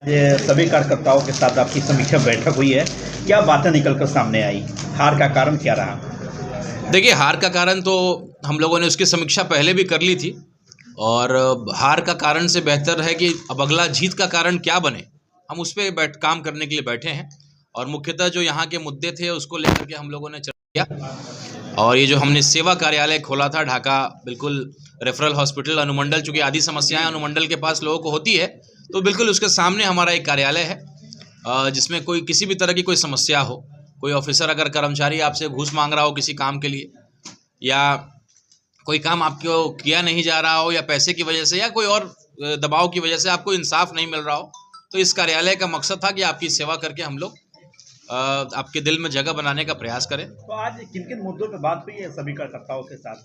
ये सभी कार्यकर्ताओं के साथ आपकी समीक्षा बैठक हुई है, क्या बातें निकलकर सामने आई? हार का कारण क्या रहा? देखिए, हार का कारण तो हम लोगों ने उसकी समीक्षा पहले भी कर ली थी और हार का कारण से बेहतर है कि अब अगला जीत का कारण क्या बने, हम उस पे काम करने के लिए बैठे हैं। और मुख्यतः जो यहाँ के मुद्दे थे उसको लेकर के हम लोगों ने चर्चा किया। और ये जो हमने सेवा कार्यालय खोला था ढाका, बिल्कुल रेफरल हॉस्पिटल अनुमंडल, चूँकि आधी समस्याएं अनुमंडल के पास लोगों को होती है, तो बिल्कुल उसके सामने हमारा एक कार्यालय है जिसमें कोई किसी भी तरह की कोई समस्या हो, कोई ऑफिसर अगर कर्मचारी आपसे घूस मांग रहा हो किसी काम के लिए, या कोई काम आपको किया नहीं जा रहा हो, या पैसे की वजह से या कोई और दबाव की वजह से आपको इंसाफ नहीं मिल रहा हो, तो इस कार्यालय का मकसद था कि आपकी सेवा करके हम लोग आपके दिल में जगह बनाने का प्रयास करें। तो आज किन-किन मुद्दों पे बात हुई है सभी कार्यकर्ताओं के साथ?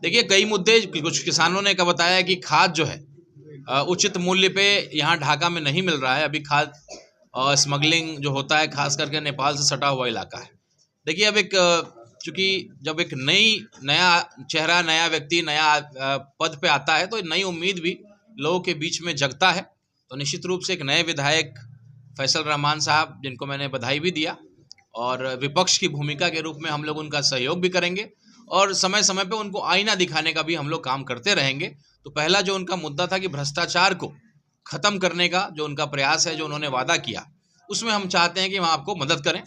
देखिए, कई मुद्दे, कुछ किसानों ने का बताया कि खाद जो है उचित मूल्य पे यहाँ ढाका में नहीं मिल रहा है। अभी खाद स्मगलिंग जो होता है, खास करके नेपाल से सटा हुआ इलाका है। देखिए, अब चूँकि जब एक नया चेहरा, नया व्यक्ति, नया पद पे आता है, तो नई उम्मीद भी लोगों के बीच में जगता है। तो निश्चित रूप से एक नए विधायक फैसल रहमान साहब, जिनको मैंने बधाई भी दिया, और विपक्ष की भूमिका के रूप में हम लोग उनका सहयोग भी करेंगे और समय समय पे उनको आईना दिखाने का भी हम लोग काम करते रहेंगे। तो पहला जो उनका मुद्दा था कि भ्रष्टाचार को खत्म करने का जो उनका प्रयास है, जो उन्होंने वादा किया, उसमें हम चाहते हैं कि हम आपको मदद करें।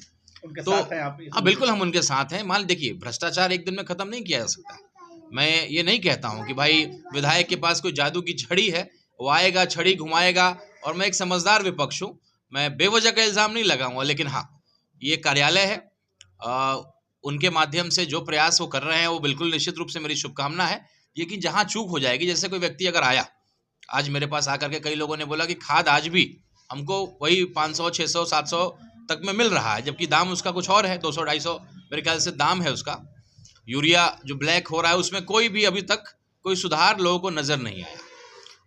उनके तो साथ हैं आप? हाँ, बिल्कुल हम उनके साथ हैं। मान देखिए, भ्रष्टाचार एक दिन में खत्म नहीं किया जा सकता। मैं ये नहीं कहता हूँ कि भाई विधायक के पास कोई जादू की छड़ी है, वो आएगा, छड़ी घुमाएगा। और मैं एक समझदार विपक्ष हूँ, मैं बेवजह का इल्ज़ाम नहीं लगाऊंगा। लेकिन हाँ, ये कार्यालय है, उनके माध्यम से जो प्रयास वो कर रहे हैं, वो बिल्कुल निश्चित रूप से मेरी शुभकामना है। ये कि जहाँ चूक हो जाएगी, जैसे कोई व्यक्ति अगर आया आज मेरे पास आकर के, कई लोगों ने बोला कि खाद आज भी हमको वही 500, 600, 700 तक में मिल रहा है, जबकि दाम उसका कुछ और है, 200, 250 मेरे ख्याल से दाम है उसका। यूरिया जो ब्लैक हो रहा है, उसमें कोई भी अभी तक कोई सुधार लोगों को नज़र नहीं आया।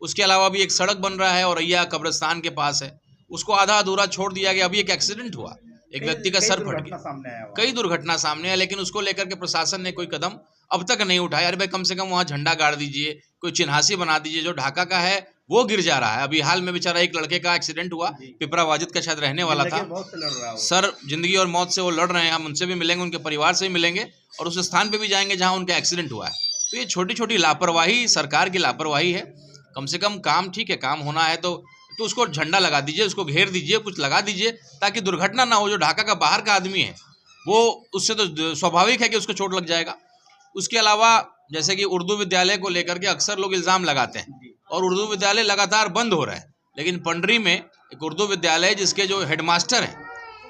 उसके अलावा भी एक सड़क बन रहा है औरैया कब्रिस्तान के पास है, उसको आधा अधूरा छोड़ दिया गया। अभी एक एक्सीडेंट हुआ, एक व्यक्ति का सर फट गया, कई दुर्घटना सामने है, लेकिन उसको लेकर के प्रशासन ने कोई कदम अब तक नहीं उठाया। अरे भाई, कम से कम वहाँ झंडा गाड़ दीजिए, कोई चिन्हासी बना दीजिए। जो ढाका का है वो गिर जा रहा है। अभी हाल में बेचारा एक लड़के का एक्सीडेंट हुआ, पिपरा वाजिद का शायद रहने वाला था। सर, जिंदगी और मौत से वो लड़ रहे हैं। हम उनसे भी मिलेंगे, उनके परिवार से भी मिलेंगे और उस स्थान पे भी जाएंगे जहाँ उनका एक्सीडेंट हुआ है। तो ये छोटी छोटी लापरवाही, सरकार की लापरवाही है। कम से कम काम, ठीक है, काम होना है तो उसको झंडा लगा दीजिए, उसको घेर दीजिए, कुछ लगा दीजिए, ताकि दुर्घटना ना हो। जो ढाका का बाहर का आदमी है, वो उससे तो स्वाभाविक है कि उसको चोट लग जाएगा। उसके अलावा जैसे कि उर्दू विद्यालय को लेकर के अक्सर लोग इल्ज़ाम लगाते हैं, और उर्दू विद्यालय लगातार बंद हो रहा है। लेकिन पंडरी में एक उर्दू विद्यालय, जिसके जो हेडमास्टर हैं,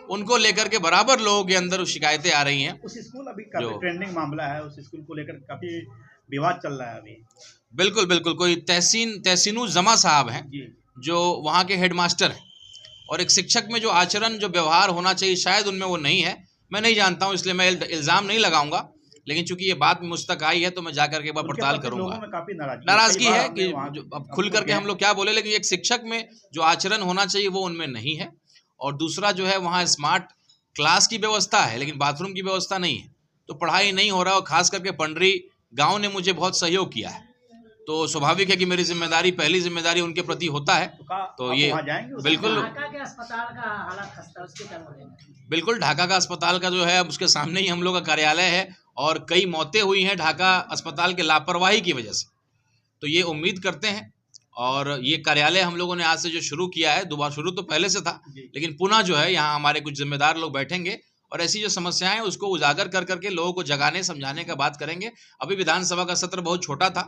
उनको लेकर के बराबर लोगों के अंदर शिकायतें आ रही हैं। उस स्कूल अभी काफी ट्रेंडिंग मामला है, उस स्कूल को लेकर काफी विवाद चल रहा है अभी। बिल्कुल बिल्कुल, कोई तहसीनु जमा साहब हैं जो वहाँ के हेडमास्टर हैं, और एक शिक्षक में जो आचरण, जो व्यवहार होना चाहिए, शायद उनमें वो नहीं है। मैं नहीं जानता हूँ, इसलिए मैं इल्ज़ाम नहीं लगाऊंगा। लेकिन चूंकि ये बात मुझ तक आई है, तो मैं जाकर के पड़ताल करूंगा। काफी नाराजगी है कि अब खुल करके हम लोग क्या बोले, लेकिन एक शिक्षक में जो आचरण होना चाहिए वो उनमें नहीं है। और दूसरा जो है, वहाँ स्मार्ट क्लास की व्यवस्था है, लेकिन बाथरूम की व्यवस्था नहीं है, तो पढ़ाई नहीं हो रहा। और खास करके पंडरी गाँव ने मुझे बहुत सहयोग किया है, तो स्वाभाविक है कि मेरी जिम्मेदारी, पहली जिम्मेदारी उनके प्रति होता है। तो ये बिल्कुल ढाका के अस्पताल का हालत खस्ता, उसके क्या बोलेंगे? बिल्कुल, ढाका का अस्पताल का जो है, उसके सामने ही हम लोग का कार्यालय है, और कई मौतें हुई हैं ढाका अस्पताल के लापरवाही की वजह से। तो ये उम्मीद करते हैं, और ये कार्यालय हम लोगों ने आज से जो शुरू किया है, दोबारा शुरू तो पहले से था, लेकिन पुनः जो है, यहाँ हमारे कुछ जिम्मेदार लोग बैठेंगे और ऐसी जो समस्याएं हैं उसको उजागर कर करके लोगों को जगाने, समझाने का बात करेंगे। अभी विधानसभा का सत्र बहुत छोटा था,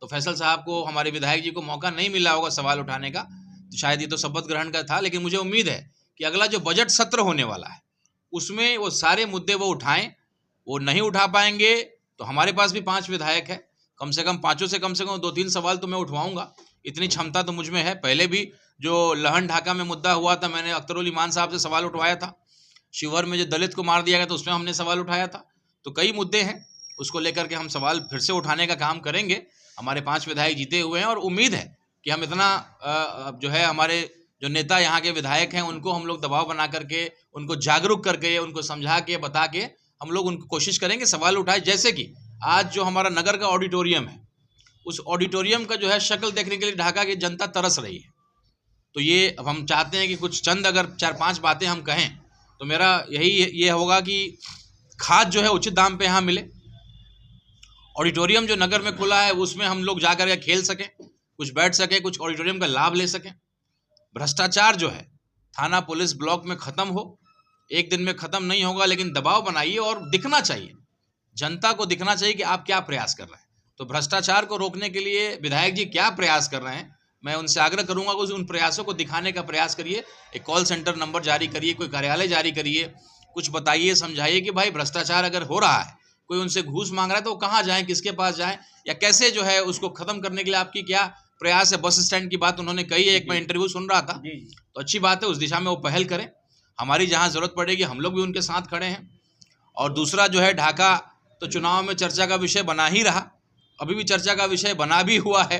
तो फैसल साहब को, हमारे विधायक जी को मौका नहीं मिला होगा सवाल उठाने का, तो शायद ये तो शपथ ग्रहण का था। लेकिन मुझे उम्मीद है कि अगला जो बजट सत्र होने वाला है, उसमें वो सारे मुद्दे वो उठाएं। वो नहीं उठा पाएंगे तो हमारे पास भी 5 विधायक है, कम से कम 5 से कम 2-3 सवाल तो मैं उठवाऊंगा। इतनी क्षमता तो मुझ में है। पहले भी जो लहन ढाका में मुद्दा हुआ था, मैंने अख्तरुल ईमान साहब से सवाल उठवाया था। शिवहर में जो दलित को मार दिया गया था, उसमें हमने सवाल उठाया था। तो कई मुद्दे हैं, उसको लेकर के हम सवाल फिर से उठाने का काम करेंगे। हमारे 5 विधायक जीते हुए हैं, और उम्मीद है कि हम इतना जो है, हमारे जो नेता यहाँ के विधायक हैं, उनको हम लोग दबाव बना करके, उनको जागरूक करके, उनको समझा के, बता के हम लोग उनको कोशिश करेंगे सवाल उठाए। जैसे कि आज जो हमारा नगर का ऑडिटोरियम है, उस ऑडिटोरियम का जो है शक्ल देखने के लिए ढाका की जनता तरस रही है। तो ये अब हम चाहते हैं कि कुछ चंद अगर 4-5 बातें हम कहें तो मेरा यही ये होगा कि खाद जो है उचित दाम पे यहाँ मिले, ऑडिटोरियम जो नगर में खुला है उसमें हम लोग जाकर के खेल सकें, कुछ बैठ सकें, कुछ ऑडिटोरियम का लाभ ले सकें। भ्रष्टाचार जो है थाना पुलिस ब्लॉक में ख़त्म हो, एक दिन में ख़त्म नहीं होगा लेकिन दबाव बनाइए और दिखना चाहिए, जनता को दिखना चाहिए कि आप क्या प्रयास कर रहे हैं। तो भ्रष्टाचार को रोकने के लिए विधायक जी क्या प्रयास कर रहे हैं, मैं उनसे आग्रह करूंगा कि उन प्रयासों को दिखाने का प्रयास करिए। एक कॉल सेंटर नंबर जारी करिए, कोई कार्यालय जारी करिए, कुछ बताइए, समझाइए कि भाई भ्रष्टाचार अगर हो रहा है, कोई उनसे घूस मांग रहा है तो वो कहाँ जाएँ, किसके पास जाएँ, या कैसे जो है उसको ख़त्म करने के लिए आपकी क्या प्रयास है। बस स्टैंड की बात उन्होंने कही है, एक मैं इंटरव्यू सुन रहा था, तो अच्छी बात है, उस दिशा में वो पहल करें। हमारी जहाँ ज़रूरत पड़ेगी हम लोग भी उनके साथ खड़े हैं। और दूसरा जो है ढाका, तो चुनाव में चर्चा का विषय बना ही रहा, अभी भी चर्चा का विषय बना भी हुआ है।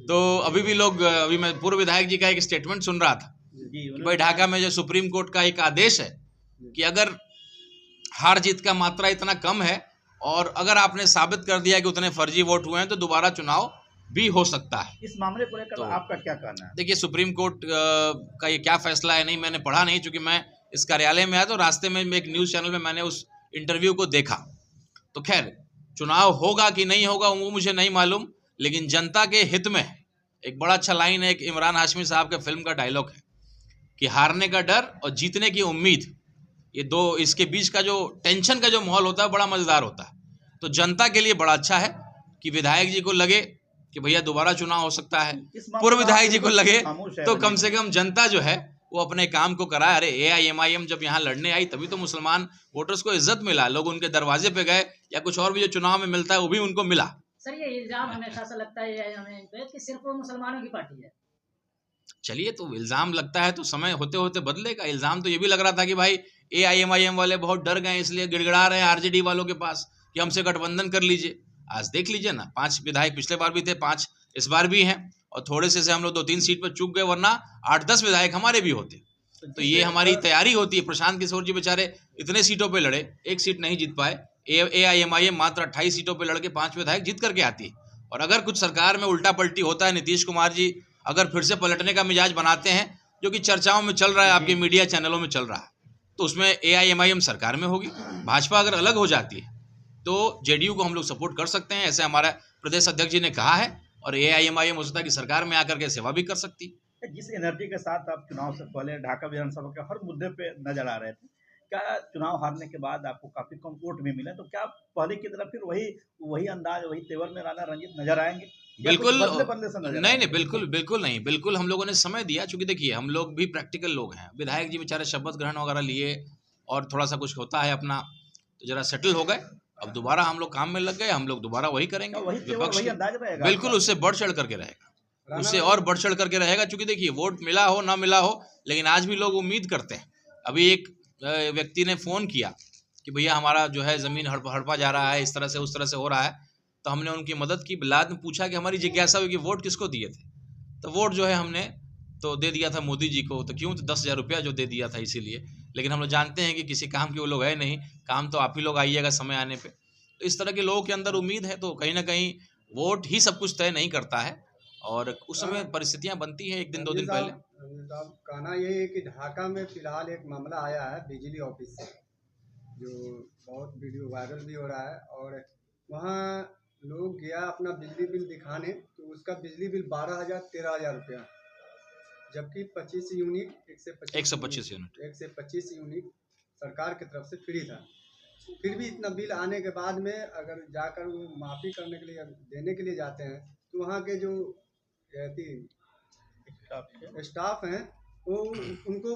तो अभी भी लोग, अभी मैं पूर्व विधायक जी का एक स्टेटमेंट सुन रहा था कि भाई ढाका में जो सुप्रीम कोर्ट का एक आदेश है कि अगर हार जीत का मात्रा इतना कम है और अगर आपने साबित कर दिया कि उतने फर्जी वोट हुए हैं तो दोबारा चुनाव भी हो सकता है। इस मामले को लेकर आपका क्या कहना है? देखिए, सुप्रीम कोर्ट का ये क्या फैसला है नहीं मैंने पढ़ा नहीं, चूंकि मैं इस कार्यालय में आया तो रास्ते में एक न्यूज़ चैनल में मैंने उस इंटरव्यू को देखा। तो खैर, चुनाव होगा कि नहीं होगा वो मुझे नहीं मालूम, लेकिन जनता के हित में एक बड़ा अच्छा लाइन है, एक इमरान हाशमी साहब के फिल्म का डायलॉग है कि हारने का डर और जीतने की उम्मीद, ये दो, इसके बीच का जो टेंशन का जो माहौल होता है बड़ा मज़ेदार होता है। तो जनता के लिए बड़ा अच्छा है कि विधायक जी को लगे कि भैया दोबारा चुनाव हो सकता है, पूर्व विधायक जी को लगे तो कम से कम जनता जो है वो अपने काम को कराए। अरे AIMIM जब यहाँ लड़ने आई तभी तो मुसलमान वोटर्स को इज्जत मिला, लोग उनके दरवाजे पे गए, या कुछ और भी जो चुनाव में मिलता है वो भी उनको मिला। सर, ये इल्जाम हमेशा से लगता है हमें कि सिर्फ वो मुसलमानों की पार्टी है। चलिए, तो इल्जाम लगता है तो समय होते होते बदलेगा। इल्जाम तो ये भी लग रहा था कि भाई AIMIM वाले बहुत डर गए इसलिए गिड़गिड़ा रहे हैं RJD वालों के पास कि हमसे गठबंधन कर लीजिए। आज देख लीजिए ना, 5 विधायक पिछले बार भी थे, 5 इस बार भी हैं, और थोड़े से हम लोग 2-3 सीट पर चूक गए, वरना 8-10 विधायक हमारे भी होते। तो ये हमारी तैयारी होती है। प्रशांत किशोर जी बेचारे इतने सीटों पे लड़े, एक सीट नहीं जीत पाए। AIMIM मात्र 28 सीटों पे लड़के 5 विधायक जीत करके आती है। और अगर कुछ सरकार में उल्टा पलटी होता है, नीतीश कुमार जी अगर फिर से पलटने का मिजाज बनाते हैं, जो कि चर्चाओं में चल रहा है, आपके मीडिया चैनलों में चल रहा है, तो उसमें AIMIM सरकार में होगी। भाजपा अगर अलग हो जाती है तो JDU को हम लोग सपोर्ट कर सकते हैं, ऐसे हमारा प्रदेश अध्यक्ष जी ने कहा है, और AIMIM हो सकता है कि सरकार में आकर के सेवा भी कर सकती है। जिस एनर्जी के साथ आप चुनाव से पहले ढाका विधानसभा के हर मुद्दे पे नजर आ रहे थे, क्या चुनाव हारने के बाद आपको काफी कम वोट भी मिले, तो क्या पहले की तरह फिर वही अंदाज, वही तेवर में राणा रंजीत नजर आएंगे? बिल्कुल बदले से नजर नहीं, बिल्कुल नहीं, बिल्कुल हम लोगों ने समय दिया। चूंकि देखिए, हम लोग भी प्रैक्टिकल लोग हैं। विधायक जी बेचारे शपथ ग्रहण वगैरह लिए और थोड़ा सा कुछ होता है अपना, तो जरा सेटल हो गए। अब दोबारा हम लोग काम में लग गए, हम लोग दोबारा वही करेंगे। विपक्ष बिल्कुल उससे बढ़ चढ़ करके रहेगा, उससे और बढ़ चढ़ करके रहेगा। चूंकि देखिए, वोट मिला हो ना मिला हो, लेकिन आज भी लोग उम्मीद करते हैं। अभी एक व्यक्ति ने फ़ोन किया कि भैया हमारा जो है ज़मीन हड़पा जा रहा है, इस तरह से उस तरह से हो रहा है। तो हमने उनकी मदद की। बाद में पूछा कि हमारी जिज्ञासा हुई कि वोट किसको दिए थे, तो वोट जो है हमने तो दे दिया था मोदी जी को। तो क्यों? तो 10,000 रुपया जो दे दिया था इसीलिए। लेकिन हम लोग जानते हैं कि किसी काम के वो लोग है नहीं, काम तो आप ही लोग आइएगा समय आने पे। तो इस तरह के लोगों के अंदर उम्मीद है, तो कहीं ना कहीं वोट ही सब कुछ तय नहीं करता है, और उस समय परिस्थितियां बनती हैं 1 दिन 2 दिन पहले। कहना यही है कि ढाका में फिलहाल एक मामला आया है बिजली ऑफिस से, जो बहुत वीडियो वायरल भी हो रहा है, और वहाँ लोग गया अपना बिजली बिल दिखाने, तो उसका बिजली बिल 12,000 13,000 रुपया, जबकि 25 यूनिट 125 यूनिट 125 यूनिट सरकार की तरफ से फ्री था। फिर भी इतना बिल आने के बाद में अगर जाकर वो माफ़ी करने के लिए देने के लिए जाते हैं, तो वहाँ के जो स्टाफ हैं वो उनको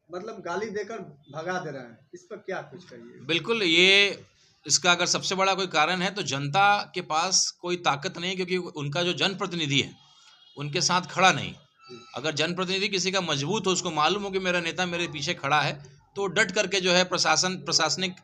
मतलब गाली देकर भगा दे रहे हैं। इस पर क्या कुछ कहिए? बिल्कुल, ये इसका अगर सबसे बड़ा कोई कारण है तो जनता के पास कोई ताकत नहीं, क्योंकि उनका जो जनप्रतिनिधि है उनके साथ खड़ा नहीं। अगर जनप्रतिनिधि किसी का मजबूत हो, उसको मालूम हो कि मेरा नेता मेरे पीछे खड़ा है, तो डट करके जो है प्रशासनिक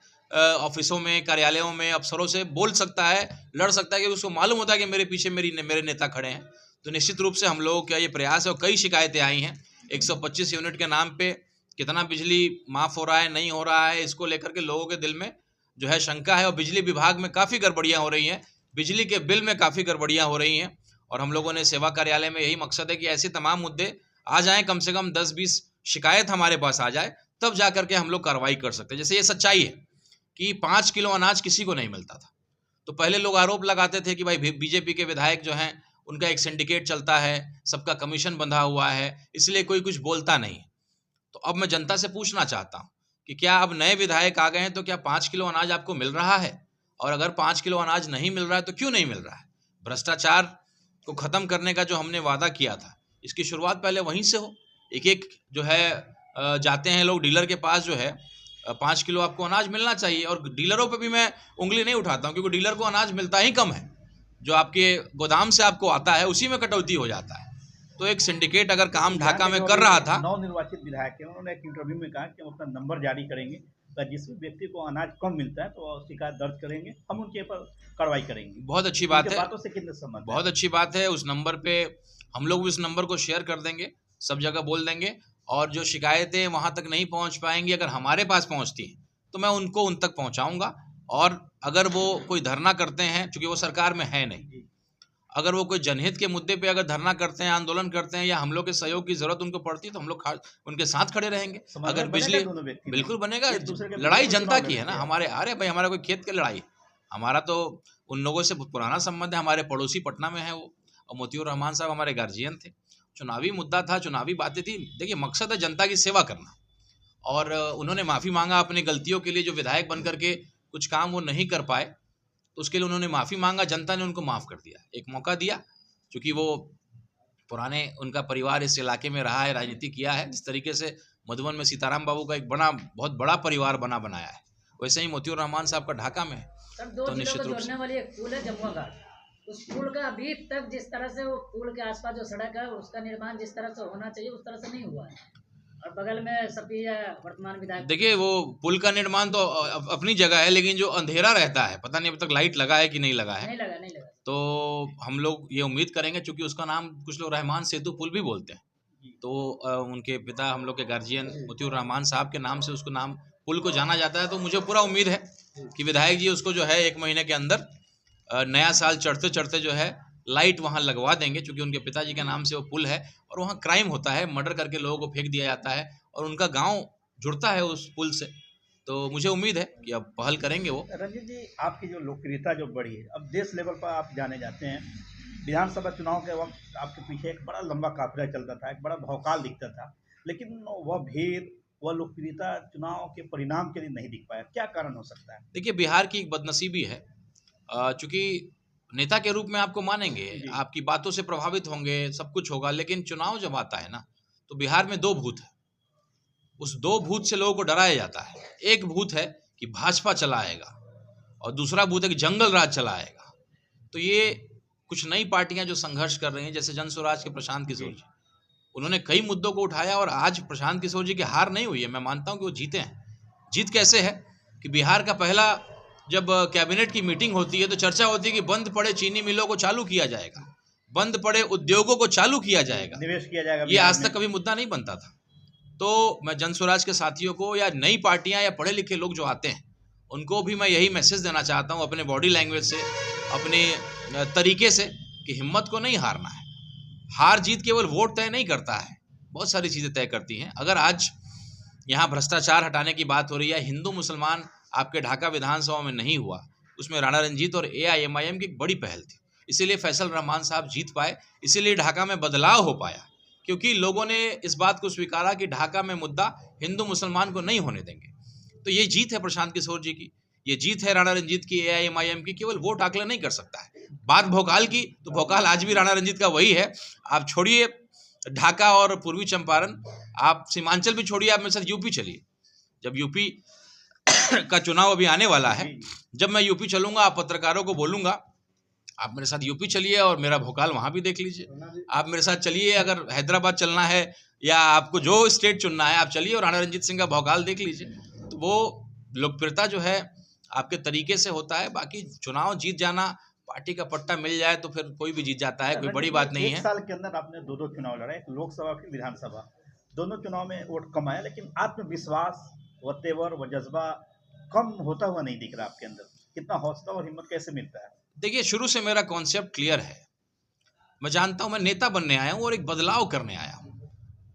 ऑफिसों में, कार्यालयों में अफसरों से बोल सकता है, लड़ सकता है, कि उसको मालूम होता है कि मेरे पीछे मेरे नेता खड़े हैं। तो निश्चित रूप से हम लोगों का ये प्रयास है, और कई शिकायतें आई हैं 125 यूनिट के नाम पे कितना बिजली माफ़ हो रहा है, नहीं हो रहा है, इसको लेकर के लोगों के दिल में जो है शंका है। और बिजली विभाग में काफ़ी गड़बड़ियाँ हो रही हैं, बिजली के बिल में काफ़ी गड़बड़ियाँ हो रही हैं, और हम लोगों ने सेवा कार्यालय में यही मकसद है कि ऐसे तमाम मुद्दे आ जाएं, कम से कम 10-20 शिकायत हमारे पास आ जाए, तब जा करके हम लोग कार्रवाई कर सकते हैं। जैसे ये सच्चाई है कि 5 किलो अनाज किसी को नहीं मिलता था, तो पहले लोग आरोप लगाते थे कि भाई बीजेपी के विधायक जो हैं उनका एक सिंडिकेट चलता है, सबका कमीशन बंधा हुआ है, इसलिए कोई कुछ बोलता नहीं। तो अब मैं जनता से पूछना चाहता हूँ कि क्या अब नए विधायक आ गए हैं तो क्या 5 किलो अनाज आपको मिल रहा है? और अगर 5 किलो अनाज नहीं मिल रहा है तो क्यों नहीं मिल रहा है? भ्रष्टाचार को खत्म करने का जो हमने वादा किया था, इसकी शुरुआत पहले वहीं से हो। एक एक जो है जाते हैं लोग डीलर के पास, जो है 5 किलो आपको अनाज मिलना चाहिए। और डीलरों पे भी मैं उंगली नहीं उठाता हूँ, क्योंकि डीलर को अनाज मिलता ही कम है, जो आपके गोदाम से आपको आता है उसी में कटौती हो जाता है। तो एक सिंडिकेट अगर काम ढाका में कर रहा था, नवनिर्वाचित विधायक है, उन्होंने एक इंटरव्यू में कहा कि हम अपना नंबर जारी करेंगे, तो जिस व्यक्ति को अनाज कम मिलता है तो शिकायत दर्ज करेंगे, हम उनके ऊपर कार्रवाई करेंगे। बहुत अच्छी बात उनके है, बातों से कितने सहमत बहुत अच्छी बात है। उस नंबर पे हम लोग उस नंबर को शेयर कर देंगे, सब जगह बोल देंगे, और जो शिकायतें वहां तक नहीं पहुंच पाएंगी, अगर हमारे पास पहुंचती हैं तो मैं उनको उन तक पहुंचाऊंगा। और अगर वो कोई धरना करते हैं, चूंकि वो सरकार में है नहीं, अगर वो कोई जनहित के मुद्दे पे अगर धरना करते हैं, आंदोलन करते हैं, या हम लोग के सहयोग की जरूरत उनको पड़ती है, तो हम लोग उनके साथ खड़े रहेंगे। अगर बिजली, बिल्कुल बनेगा, लड़ाई जनता की है ना हमारे। अरे भाई, हमारा कोई खेत की लड़ाई, हमारा तो उन लोगों से पुराना संबंध है। हमारे पड़ोसी पटना में है वो, और मोतियूर रहमान साहब हमारे गार्जियन थे। चुनावी मुद्दा था, चुनावी बातें थी। देखिए, मकसद है जनता की सेवा करना, और उन्होंने माफ़ी मांगा अपनी गलतियों के लिए। जो विधायक बन करके कुछ काम वो नहीं कर पाए, तो उसके लिए उन्होंने माफ़ी मांगा, जनता ने उनको माफ़ कर दिया, एक मौका दिया। क्योंकि वो पुराने, उनका परिवार इस इलाके में रहा है, राजनीति किया है। जिस तरीके से मधुबन में सीताराम बाबू का एक बहुत बड़ा परिवार बनाया है, वैसे ही मोतियूर रहमान साहब का ढाका में है। सर, दो जिलों को जोड़ने वाली एक पुल है जमुआ घाट, उस पुल का अभी तक जिस तरह से वो पुल के आसपास जो सड़क है उसका निर्माण जिस तरह से होना चाहिए उस तरह से नहीं हुआ है। और बगल में सपी है वर्तमान विधायक। देखिए, वो पुल का निर्माण तो अपनी जगह है, लेकिन जो अंधेरा रहता है, पता नहीं अब तक लाइट लगा है कि नहीं लगा है। नहीं लगा। तो हम लोग ये उम्मीद करेंगे, चूंकि उसका नाम कुछ लोग रहमान सेतु पुल भी बोलते हैं, तो उनके पिता, हम लोग के गार्जियन मोतियूर रहमान साहब के नाम से उसको नाम पुल को जाना जाता है। तो मुझे पूरा उम्मीद है कि विधायक जी उसको जो है 1 महीने के अंदर, नया साल चढ़ते चढ़ते जो है लाइट वहाँ लगवा देंगे, क्योंकि उनके पिताजी के नाम से वो पुल है। और वहाँ क्राइम होता है, मर्डर करके लोगों को फेंक दिया जाता है, और उनका गांव जुड़ता है उस पुल से। तो मुझे उम्मीद है कि अब पहल करेंगे वो। रंजीत जी, आपकी जो लोकप्रियता जो बढ़ी है, अब देश लेवल पर आप जाने जाते हैं। विधानसभा चुनाव के वक्त आपके पीछे एक बड़ा लंबा काफिला चलता था, एक बड़ा भौकाल दिखता था, लेकिन वह भीड़, वह लोकप्रियता चुनाव के परिणाम के लिए नहीं दिख पाया। क्या कारण हो सकता है? देखिए, बिहार की एक बदनसीबी है, चूंकि नेता के रूप में आपको मानेंगे, आपकी बातों से प्रभावित होंगे, सब कुछ होगा, लेकिन चुनाव जब आता है ना, तो बिहार में 2 भूत है। उस 2 भूत से लोगों को डराया जाता है। एक भूत है कि भाजपा चलाएगा, और दूसरा भूत है कि जंगल राज चलाएगा। तो ये कुछ नई पार्टियां जो संघर्ष कर रही हैं, जैसे जन स्वराज के प्रशांत किशोर जी, उन्होंने कई मुद्दों को उठाया, और आज प्रशांत किशोर जी की हार नहीं हुई है। मैं मानता हूं कि वो जीते हैं। जीत कैसे है कि बिहार का पहला जब कैबिनेट की मीटिंग होती है, तो चर्चा होती है कि बंद पड़े चीनी मिलों को चालू किया जाएगा, बंद पड़े उद्योगों को चालू किया जाएगा, निवेश किया जाएगा। ये आज तक कभी मुद्दा नहीं बनता था। तो मैं जन स्वराज के साथियों को, या नई पार्टियां, या पढ़े लिखे लोग जो आते हैं, उनको भी मैं यही मैसेज देना चाहता हूं, अपने बॉडी लैंग्वेज से, अपने तरीके से, कि हिम्मत को नहीं हारना है। हार जीत केवल वोट तय नहीं करता है, बहुत सारी चीज़ें तय करती हैं। अगर आज यहाँ भ्रष्टाचार हटाने की बात हो रही है, हिंदू मुसलमान आपके ढाका विधानसभा में नहीं हुआ, उसमें राणा रंजीत और AIMIM की एक बड़ी पहल थी, इसीलिए फैसल रहमान साहब जीत पाए, इसीलिए ढाका में बदलाव हो पाया, क्योंकि लोगों ने इस बात को स्वीकारा कि ढाका में मुद्दा हिंदू मुसलमान को नहीं होने देंगे। तो ये जीत है प्रशांत किशोर जी की, ये जीत है राणा रंजीत की, AIMIM की। केवल वोट आकलन नहीं कर सकता है। बात भोकाल की, तो भोकाल आज भी राणा रंजीत का वही है। आप छोड़िए ढाका और पूर्वी चंपारण, आप सीमांचल भी छोड़िए, आप मेरे साथ यूपी चलिए। जब यूपी का चुनाव अभी आने वाला है, जब मैं यूपी चलूंगा, आप पत्रकारों को बोलूंगा, आप मेरे साथ यूपी चलिए और मेरा भोकाल वहां भी देख लीजिए। आप मेरे साथ चलिए, अगर हैदराबाद चलना है या आपको जो स्टेट चुनना है, आप चलिए और राणा रंजीत सिंह का भोकाल देख लीजिए। तो वो लोकप्रियता जो है आपके तरीके से होता है। बाकी चुनाव जीत जाना, पार्टी का पट्टा मिल जाए तो फिर कोई भी जीत जाता है, कोई बड़ी बात नहीं है। एक साल के अंदर आपने 2 चुनाव लड़ा, एक लोकसभा फिर विधानसभा, दोनों चुनाव में वोट कम आया, लेकिन आत्मविश्वास व तेवर व जज्बा कम होता हुआ नहीं दिख रहा आपके अंदर। कितना हौसला और हिम्मत कैसे मिलता है? देखिए, शुरू से मेरा कॉन्सेप्ट क्लियर है। मैं जानता हूं मैं नेता बनने आया हूं और एक बदलाव करने आया हूं।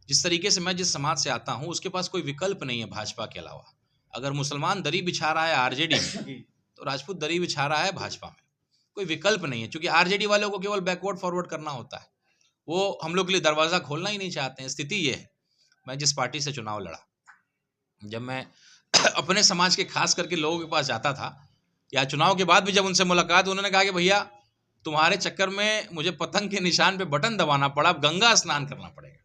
जिस तरीके से मैं जिस समाज से आता हूँ उसके पास कोई विकल्प नहीं है भाजपा के अलावा। अगर मुसलमान दरी बिछा रहा है आरजेडी में जी तो राजपूत दरी बिछा रहा है भाजपा में। कोई विकल्प नहीं है, क्योंकि आरजेडी वालों को केवल बैकवर्ड फॉरवर्ड करना होता है, वो हम लोग के लिए दरवाज़ा खोलना ही नहीं चाहते हैं। स्थिति ये है, मैं जिस पार्टी से चुनाव लड़ा, जब मैं अपने समाज के खास करके लोगों के पास जाता था या चुनाव के बाद भी जब उनसे मुलाकात, उन्होंने कहा कि भैया तुम्हारे चक्कर में मुझे पतंग के निशान पे बटन दबाना पड़ा, अब गंगा स्नान करना पड़ेगा।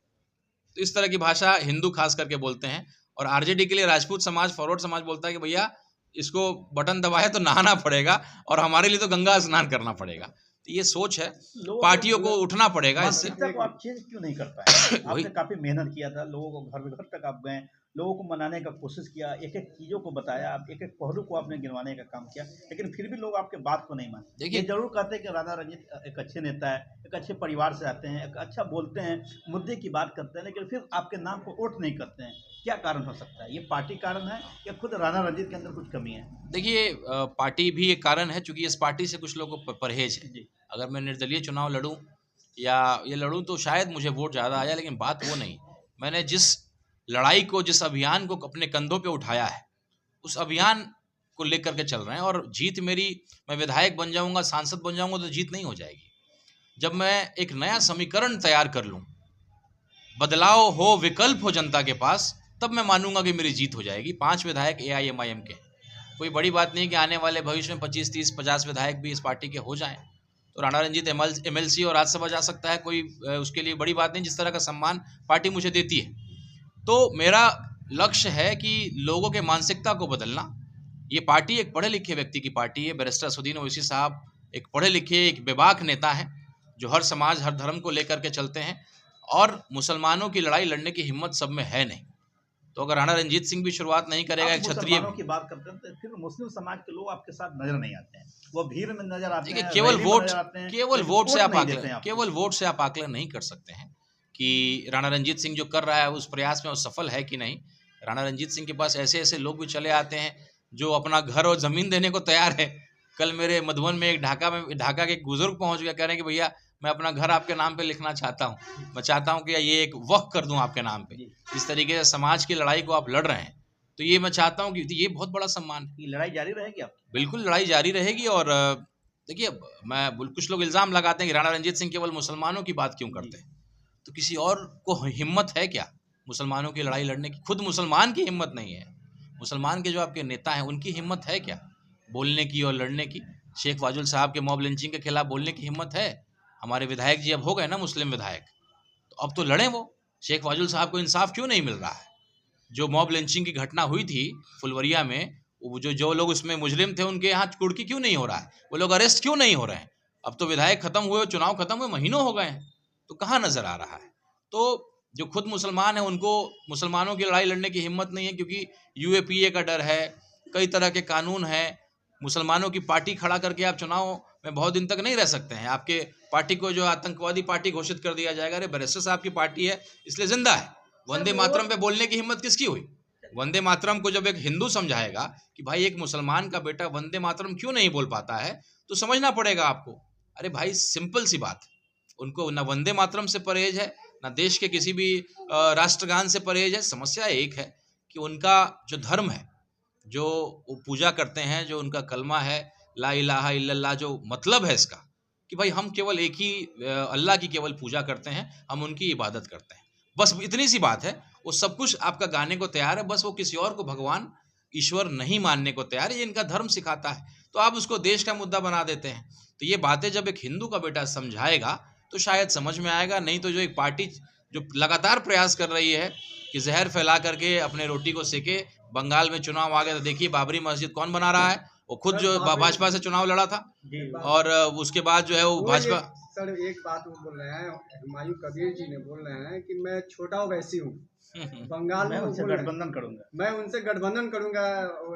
तो इस तरह की भाषा हिंदू खास करके बोलते हैं, और आरजेडी के लिए राजपूत समाज, फॉरवर्ड समाज बोलता है कि भैया इसको बटन दबाए तो नहाना पड़ेगा और हमारे लिए तो गंगा स्नान करना पड़ेगा। तो ये सोच है, पार्टियों को उठना पड़ेगा इससे। मानसिकता को आप चेंज क्यों नहीं कर पाए? वही आपने काफी मेहनत किया था, लोगों को घर घर तक आप गए, लोगों को मनाने का कोशिश किया, एक एक चीजों को बताया, आप एक एक पहलू को आपने गिनवाने का काम किया, लेकिन फिर भी लोग आपके बात को नहीं माने। देखिए ये जरूर कहते हैं कि राणा रंजीत एक अच्छे नेता है, एक अच्छे परिवार से आते हैं, एक अच्छा बोलते हैं, मुद्दे की बात करते हैं, लेकिन फिर आपके नाम को वोट नहीं करते हैं। क्या कारण हो सकता है? ये पार्टी कारण है या खुद राणा रंजीत के अंदर कुछ कमी है? देखिए पार्टी भी एक कारण है, चूंकि इस पार्टी से कुछ लोगों को परहेज है। जी अगर मैं निर्दलीय चुनाव लड़ूं या ये लड़ूं तो शायद मुझे वोट ज़्यादा आ जाए, लेकिन बात वो नहीं। मैंने जिस लड़ाई को, जिस अभियान को अपने कंधों पे उठाया है, उस अभियान को लेकर के चल रहे हैं। और जीत मेरी, मैं विधायक बन जाऊंगा, सांसद बन जाऊंगा तो जीत नहीं हो जाएगी। जब मैं एक नया समीकरण तैयार कर लूं, बदलाव हो, विकल्प हो जनता के पास, तब मैं मानूंगा कि मेरी जीत हो जाएगी। 5 विधायक AIMIM के, कोई बड़ी बात नहीं कि आने वाले भविष्य में 25, 30, 50 विधायक भी इस पार्टी के हो जाएं, तो राणा रंजीत MLC और राज्यसभा जा सकता है, कोई उसके लिए बड़ी बात नहीं, जिस तरह का सम्मान पार्टी मुझे देती है। तो मेरा लक्ष्य है कि लोगों के मानसिकता को बदलना। ये पार्टी एक पढ़े लिखे व्यक्ति की पार्टी है। बैरिस्टर असदुद्दीन ओवैसी साहब एक पढ़े लिखे, एक बेबाक नेता हैं, जो हर समाज, हर धर्म को लेकर के चलते हैं, और मुसलमानों की लड़ाई लड़ने की हिम्मत सब में है नहीं। तो अगर राणा रंजीत सिंह भी शुरुआत नहीं करेगा, एक क्षत्रिय की बात करते हैं तो फिर मुस्लिम समाज के लोग आपके साथ नजर नहीं आते हैं, वो भीड़ में नजर आते हैं, केवल रैली में वोट, नजर आते हैं, केवल लेकिन वोट से आप नहीं देते हैं आकलन, आपको। केवल वोट से आप आकलन नहीं कर सकते हैं कि राणा रंजीत सिंह जो कर रहा है उस प्रयास में वो सफल है कि नहीं। राणा रंजीत सिंह के पास ऐसे ऐसे लोग भी चले आते हैं जो अपना घर और ज़मीन देने को तैयार है। कल मेरे मधुबन में एक ढाका के एक बुजुर्ग पहुंच गया, कह रहे हैं कि भैया मैं अपना घर आपके नाम पे लिखना चाहता हूं, मैं चाहता हूं कि ये एक वक्फ कर दूं आपके नाम पे। इस तरीके से समाज की लड़ाई को आप लड़ रहे हैं, तो ये मैं चाहता हूं कि ये बहुत बड़ा सम्मान है। ये लड़ाई जारी रहेगी आपकी? बिल्कुल लड़ाई जारी रहेगी। और देखिए, कुछ लोग इल्ज़ाम लगाते हैं कि राणा रंजीत सिंह केवल मुसलमानों की बात क्यों करते हैं, तो किसी और को हिम्मत है क्या मुसलमानों की लड़ाई लड़ने की? खुद मुसलमान की हिम्मत नहीं है, मुसलमान के जो आपके नेता हैं उनकी हिम्मत है क्या बोलने की और लड़ने की? शेख वाजुल साहब के मॉब लिंचिंग के खिलाफ बोलने की हिम्मत है? हमारे विधायक जी अब हो गए ना मुस्लिम विधायक, तो अब तो लड़ें वो। शेख वाजुल साहब को इंसाफ क्यों नहीं मिल रहा है? जो मॉब लिंचिंग की घटना हुई थी फुलवरिया में, जो लोग उसमें मुजरिम थे उनके यहाँ कुर्की क्यों नहीं हो रहा है? वो लोग अरेस्ट क्यों नहीं हो रहे हैं? अब तो विधायक खत्म हुए, चुनाव खत्म हुए, महीनों हो गए हैं, तो कहाँ नजर आ रहा है? तो जो खुद मुसलमान है उनको मुसलमानों की लड़ाई लड़ने की हिम्मत नहीं है, क्योंकि UAPA का डर है, कई तरह के कानून है। मुसलमानों की पार्टी खड़ा करके आप चुनाव में बहुत दिन तक नहीं रह सकते हैं। आपके पार्टी को जो आतंकवादी पार्टी घोषित कर दिया जाएगा। अरे बैरिस्टर साहब की पार्टी है इसलिए जिंदा है। वंदे मातरम पे बोलने की हिम्मत किसकी हुई? वंदे मातरम को जब एक हिंदू समझाएगा कि भाई एक मुसलमान का बेटा वंदे मातरम क्यों नहीं बोल पाता है, तो समझना पड़ेगा आपको। अरे भाई सिंपल सी बात, उनको ना वंदे मातरम से परहेज है, ना देश के किसी भी राष्ट्रगान से परहेज है। समस्या एक है कि उनका जो धर्म है, जो वो पूजा करते हैं, जो उनका कलमा है ला इलाहा इल्लल्लाह, जो मतलब है इसका कि भाई हम केवल एक ही अल्लाह की केवल पूजा करते हैं, हम उनकी इबादत करते हैं, बस इतनी सी बात है। वो सब कुछ आपका गाने को तैयार है, बस वो किसी और को भगवान ईश्वर नहीं मानने को तैयार है। ये इनका धर्म सिखाता है, तो आप उसको देश का मुद्दा बना देते हैं। तो ये बातें जब एक हिंदू का बेटा समझाएगा तो शायद समझ में आएगा, नहीं तो जो एक पार्टी जो लगातार प्रयास कर रही है कि जहर फैला करके अपने रोटी को सेके। बंगाल में चुनाव आ गया तो देखिए बाबरी मस्जिद कौन बना रहा है, वो खुद जो भाजपा से चुनाव लड़ा था, और उसके बाद जो है वो भाजपा। सर एक बात वो बोल रहे हैं, हुमायूं कबीर जी ने बोल रहे हैं कि मैं छोटा वैसी हूँ, बंगाल में उनसे गठबंधन करूंगा, मैं उनसे गठबंधन करूंगा।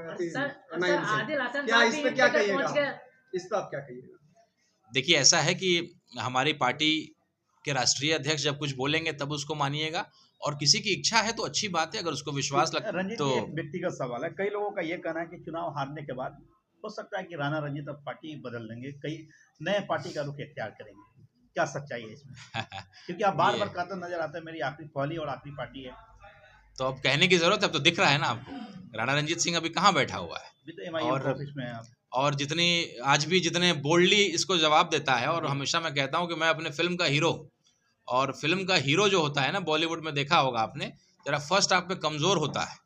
आदिल हसन क्या इस पे क्या पहुंच कहिएगा? गए। इस पे आप क्या कहिएगा? देखिए ऐसा है कि हमारी पार्टी के राष्ट्रीय अध्यक्ष जब कुछ बोलेंगे तब उसको मानिएगा, और किसी की इच्छा है तो अच्छी बात है, अगर उसको विश्वास रंजीत तो जी, एक व्यक्तिगत सवाल है। कई लोगों का ये कहना है कि चुनाव हारने के बाद हो सकता है कि राणा रंजीत अब पार्टी बदल देंगे, कई नए पार्टी का रुख इख्तियार करेंगे। क्या सच्चाई है इसमें? क्योंकि आप बार ये बार कहते नजर आते हैं मेरी आखिरी पहली और आखिरी पार्टी है। तो अब कहने की जरूरत है, अब तो दिख रहा है ना आपको, राणा रंजीत सिंह अभी कहाँ बैठा हुआ है। अभी तो MIM और ऑफिस में है आप। और जितनी आज भी जितने बोल्डली इसको जवाब देता है, और हमेशा मैं कहता हूँ कि मैं अपने फिल्म का हीरो हूँ, और फिल्म का हीरो जो होता है ना बॉलीवुड में, देखा होगा आपने, जरा फर्स्ट हाफ में कमज़ोर होता है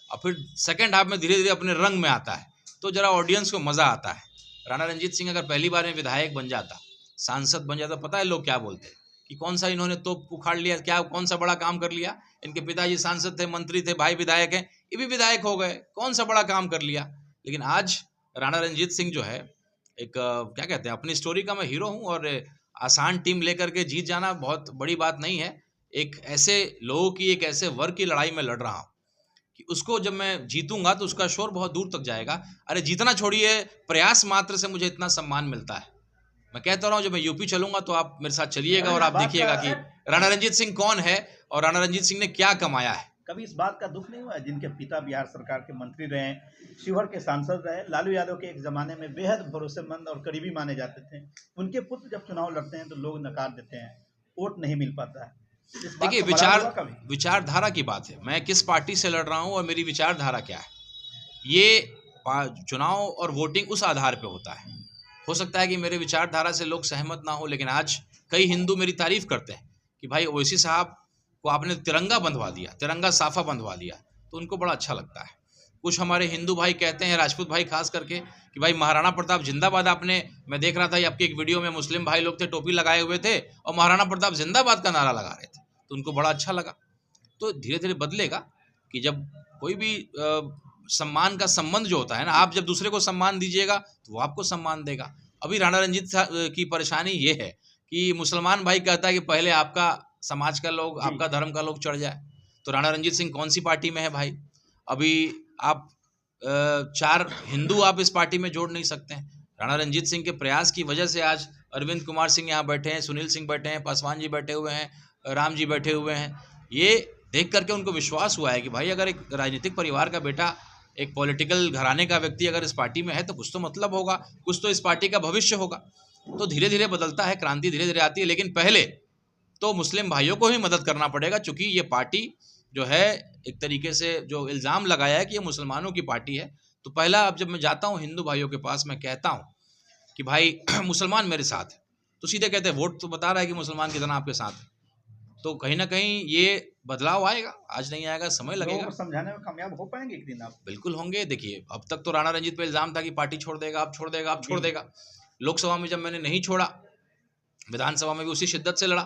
और फिर सेकंड हाफ में धीरे धीरे अपने रंग में आता है, तो जरा ऑडियंस को मज़ा आता है। राणा रंजीत सिंह अगर पहली बार में विधायक बन जाता, सांसद बन जाता, पता है लोग क्या बोलते हैं कि कौन सा इन्होंने तोप उखाड़ लिया, क्या कौन सा बड़ा काम कर लिया, इनके पिताजी सांसद थे, मंत्री थे, भाई विधायक हैं, ये भी विधायक हो गए, कौन सा बड़ा काम कर लिया। लेकिन आज राणा रंजीत सिंह जो है एक क्या कहते हैं, अपनी स्टोरी का मैं हीरो हूँ, और आसान टीम लेकर के जीत जाना बहुत बड़ी बात नहीं है। एक ऐसे लोगों की, एक ऐसे वर्ग की लड़ाई में लड़ रहा हूँ कि उसको जब मैं जीतूंगा तो उसका शोर बहुत दूर तक जाएगा। अरे जीतना छोड़िए, प्रयास मात्र से मुझे इतना सम्मान मिलता है। मैं कहता रहा हूँ, जब मैं यूपी चलूंगा तो आप मेरे साथ चलिएगा और आप देखिएगा कि राणा रंजीत सिंह कौन है और राणा रंजीत सिंह ने क्या कमाया है। कभी इस बात का दुख नहीं हुआ जिनके पिता बिहार सरकार के मंत्री रहे, शिवहर के सांसद रहे, लालू यादव के एक जमाने में बेहद भरोसेमंद और करीबी माने जाते थे, उनके पुत्र जब चुनाव लड़ते हैं तो लोग नकार देते हैं, वोट नहीं मिल पाता है। देखिए, विचारधारा की बात है, मैं किस पार्टी से लड़ रहा हूँ और मेरी विचारधारा क्या है, ये चुनाव और वोटिंग उस आधार पे होता है। हो सकता है कि मेरे विचारधारा से लोग सहमत ना हो, लेकिन आज कई हिंदू मेरी तारीफ करते हैं कि भाई ओवैसी साहब को आपने तिरंगा बंधवा दिया, तिरंगा साफा बंधवा दिया, तो उनको बड़ा अच्छा लगता है। कुछ हमारे हिंदू भाई कहते हैं, राजपूत भाई खास करके, कि भाई महाराणा प्रताप जिंदाबाद आपने, मैं देख रहा था आपकी एक वीडियो में मुस्लिम भाई लोग थे, टोपी लगाए हुए थे और महाराणा प्रताप जिंदाबाद का नारा लगा रहे थे, तो उनको बड़ा अच्छा लगा। तो धीरे धीरे बदलेगा कि जब कोई भी सम्मान का संबंध जो होता है ना, आप जब दूसरे को सम्मान दीजिएगा तो वो आपको सम्मान देगा। अभी राणा रंजीत की परेशानी ये है कि मुसलमान भाई कहता है कि पहले आपका समाज का लोग, आपका धर्म का लोग चढ़ जाए, तो राणा रंजीत सिंह कौन सी पार्टी में है भाई? अभी आप 4 हिंदू आप इस पार्टी में जोड़ नहीं सकते हैं। राणा रंजीत सिंह के प्रयास की वजह से आज अरविंद कुमार सिंह यहाँ बैठे हैं, सुनील सिंह बैठे हैं, पासवान जी बैठे हुए हैं, राम जी बैठे हुए हैं। ये देख करके उनको विश्वास हुआ है कि भाई अगर एक राजनीतिक परिवार का बेटा, एक पॉलिटिकल घराने का व्यक्ति अगर इस पार्टी में है तो कुछ तो मतलब होगा, कुछ तो इस पार्टी का भविष्य होगा। तो धीरे धीरे बदलता है, क्रांति धीरे धीरे आती है, लेकिन पहले तो मुस्लिम भाइयों को ही मदद करना पड़ेगा, क्योंकि ये पार्टी जो है एक तरीके से जो इल्ज़ाम लगाया है कि ये मुसलमानों की पार्टी है। तो पहला, अब जब मैं जाता हूँ हिंदू भाइयों के पास, मैं कहता हूँ कि भाई मुसलमान मेरे साथ है, तो सीधे कहते हैं वोट तो बता रहा है कि मुसलमान कितना आपके साथ है। तो कहीं ना कहीं ये बदलाव आएगा, आज नहीं आएगा, समय लगेगा। समझाने में कामयाब हो पाएंगे एक दिन आप? बिल्कुल होंगे। देखिए, अब तक तो राणा रंजीत पे इल्ज़ाम था कि पार्टी छोड़ देगा, अब छोड़ देगा, अब छोड़ देगा। लोकसभा में जब मैंने नहीं छोड़ा, विधानसभा में भी उसी शिद्दत से लड़ा।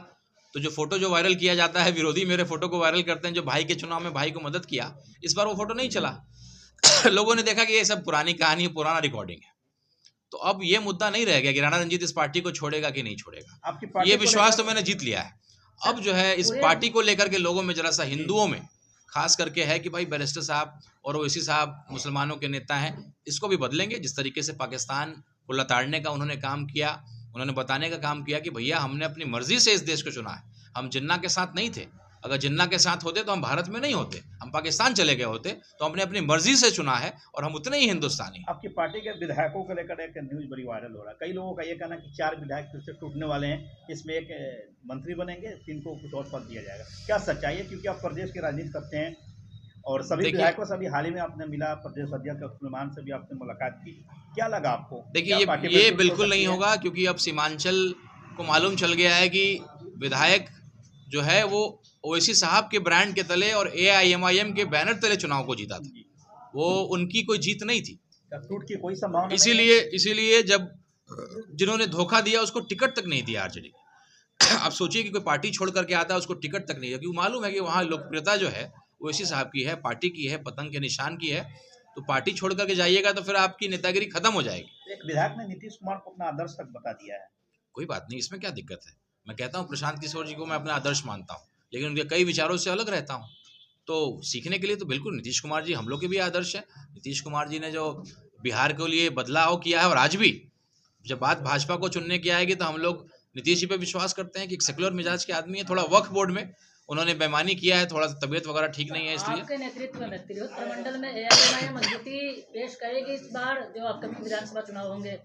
तो जो फोटो जो वायरल किया जाता है, विरोधी मेरे फोटो को वायरल करते हैं, जो भाई के चुनाव में भाई को मदद किया, इस बार वो फोटो नहीं चला। लोगों ने देखा कि ये सब पुरानी कहानी है, पुराना रिकॉर्डिंग है। तो अब ये मुद्दा नहीं रह गया कि राणा रंजीत इस पार्टी को छोड़ेगा कि नहीं छोड़ेगा। ये विश्वास तो मैंने जीत लिया है। अब जो है इस पार्टी को लेकर के लोगों में जरा सा, हिंदुओं में खास करके है कि भाई बैरिस्टर साहब और ओवैसी साहब मुसलमानों के नेता हैं, इसको भी बदलेंगे। जिस तरीके से पाकिस्तान को लताड़ने का उन्होंने काम किया, उन्होंने बताने का काम किया कि भैया हमने अपनी मर्जी से इस देश को चुना है, हम जिन्ना के साथ नहीं थे। अगर जिन्ना के साथ होते तो हम भारत में नहीं होते, हम पाकिस्तान चले गए होते। तो हमने अपनी मर्जी से चुना है और हम उतने ही हिंदुस्तानी। आपकी पार्टी के विधायकों को लेकर एक न्यूज बड़ी वायरल हो रहा है। कई लोगों का ये कहना है कि 4 विधायक फिर से टूटने वाले हैं, इसमें एक मंत्री बनेंगे, 3 को कुछ और पद दिया जाएगा। क्या सच्चाई है? क्योंकि आप प्रदेश की राजनीति करते हैं और सभी विधायकों से अभी हाल ही में आपने मिला, प्रदेश अध्यक्ष सुलेमान से भी आपने मुलाकात की, क्या लगा आपको? देखिए, ये बिल्कुल नहीं होगा, क्योंकि अब सीमांचल को मालूम चल गया है कि विधायक जो है वो ओवैसी साहब के ब्रांड के तले और AIMIM के बैनर तले चुनाव को जीता था, वो उनकी कोई जीत नहीं थी। टूट की कोई संभावना? इसीलिए जब जिन्होंने धोखा दिया उसको टिकट तक नहीं दिया आरजेडी। आप सोचिए कि कोई पार्टी छोड़ करके आता है, उसको टिकट तक नहीं दिया, क्योंकि मालूम है कि वहाँ लोकप्रियता जो है ओवैसी साहब की है, पार्टी की है, पतंग के निशान की है। तो पार्टी छोड़ करके जाइएगा तो फिर आपकी नेतागिरी खत्म हो जाएगी। एक विधायक ने नीतीश कुमार को अपना आदर्श तक बता दिया है। कोई बात नहीं, इसमें क्या दिक्कत है? मैं कहता हूँ प्रशांत किशोर जी को मैं अपना आदर्श मानता हूँ, लेकिन उनके कई विचारों से अलग रहता हूँ। तो सीखने के लिए तो बिल्कुल नीतीश कुमार जी हम लोग के भी आदर्श है। नीतीश कुमार जी ने जो बिहार के लिए बदलाव किया है, और आज भी जब बात भाजपा को चुनने की आएगी तो हम लोग नीतीश जी पे विश्वास करते हैं कि एक सेक्युलर मिजाज के आदमी है। थोड़ा वक्फ बोर्ड में उन्होंने बेईमानी किया है, थोड़ा सा तबीयत वगैरह ठीक नहीं है, इसलिए। आपके नेतृत्व में तिरहुत प्रमंडल में AIMIM मजबूती पेश करेगी इस बार जो अपकमिंग विधानसभा चुनाव होंगे?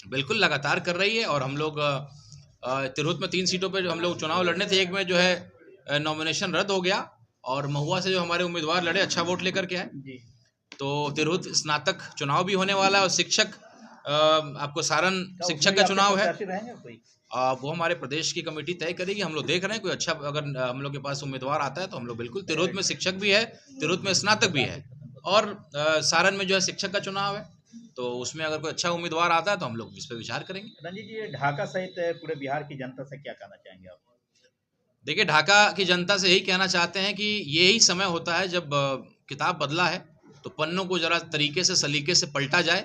बिल्कुल लगातार कर रही है, और हम लोग तिरहुत में 3 सीटों पे हम लोग चुनाव लड़ने थे, एक में जो है नॉमिनेशन रद्द हो गया और महुआ से जो हमारे उम्मीदवार लड़े अच्छा वोट लेकर के आए। जी तो तिरहुत स्नातक चुनाव भी होने वाला है और शिक्षक आपको सारण क्या शिक्षक उसमें का आपके चुनाव है। प्रत्याशी रहेंगे कोई? वो हमारे प्रदेश की कमेटी तय करेगी, हम लोग देख रहे हैं कोई अच्छा अगर हम लोग के पास उम्मीदवार आता है तो हम लोग बिल्कुल। तिरहुत में शिक्षक भी है, तिरहुत में स्नातक भी है और सारण में जो है शिक्षक का चुनाव है, तो उसमें अगर कोई अच्छा उम्मीदवार आता है तो हम लोग इस पर विचार करेंगे। रंजीत जी, ये ढाका सहित पूरे बिहार की जनता से क्या कहना चाहेंगे आप? देखिए, ढाका की जनता से यही कहना चाहते हैं कि यही समय होता है जब किताब बदला है तो पन्नों को जरा तरीके से सलीके से पलटा जाए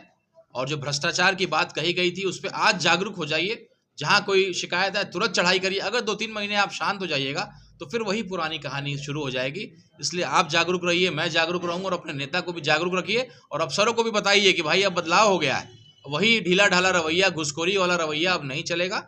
और जो भ्रष्टाचार की बात कही गई थी उस पर आज जागरूक हो जाइए। जहाँ कोई शिकायत है तुरंत चढ़ाई करिए। अगर 2-3 महीने आप शांत हो जाइएगा तो फिर वही पुरानी कहानी शुरू हो जाएगी। इसलिए आप जागरूक रहिए, मैं जागरूक रहूँगा और अपने नेता को भी जागरूक रखिए और अफसरों को भी बताइए कि भाई अब बदलाव हो गया है, वही ढीला ढाला रवैया, घुसखोरी वाला रवैया अब नहीं चलेगा।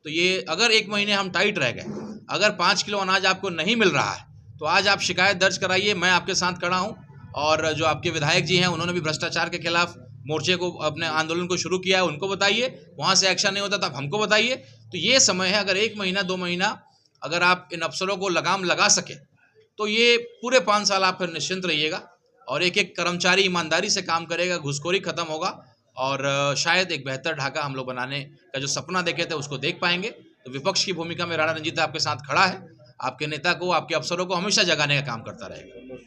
तो ये अगर 1 महीने हम टाइट रह गए, अगर 5 किलो अनाज आपको नहीं मिल रहा है तो आज आप शिकायत दर्ज कराइए, मैं आपके साथ खड़ा हूँ। और जो आपके विधायक जी हैं उन्होंने भी भ्रष्टाचार के खिलाफ मोर्चे को, अपने आंदोलन को शुरू किया है, उनको बताइए। वहाँ से एक्शन नहीं होता तो आप हमको बताइए। तो ये समय है, अगर 1 महीना 2 महीना अगर आप इन अफसरों को लगाम लगा सके तो ये पूरे 5 साल आप फिर निश्चिंत रहिएगा और एक एक कर्मचारी ईमानदारी से काम करेगा, घुसखोरी खत्म होगा और शायद एक बेहतर ढाका हम लोग बनाने का जो सपना देखे थे उसको देख पाएंगे। तो विपक्ष की भूमिका में राणा रंजीत आपके साथ खड़ा है, आपके नेता को, आपके अफसरों को हमेशा जगाने का काम करता रहेगा।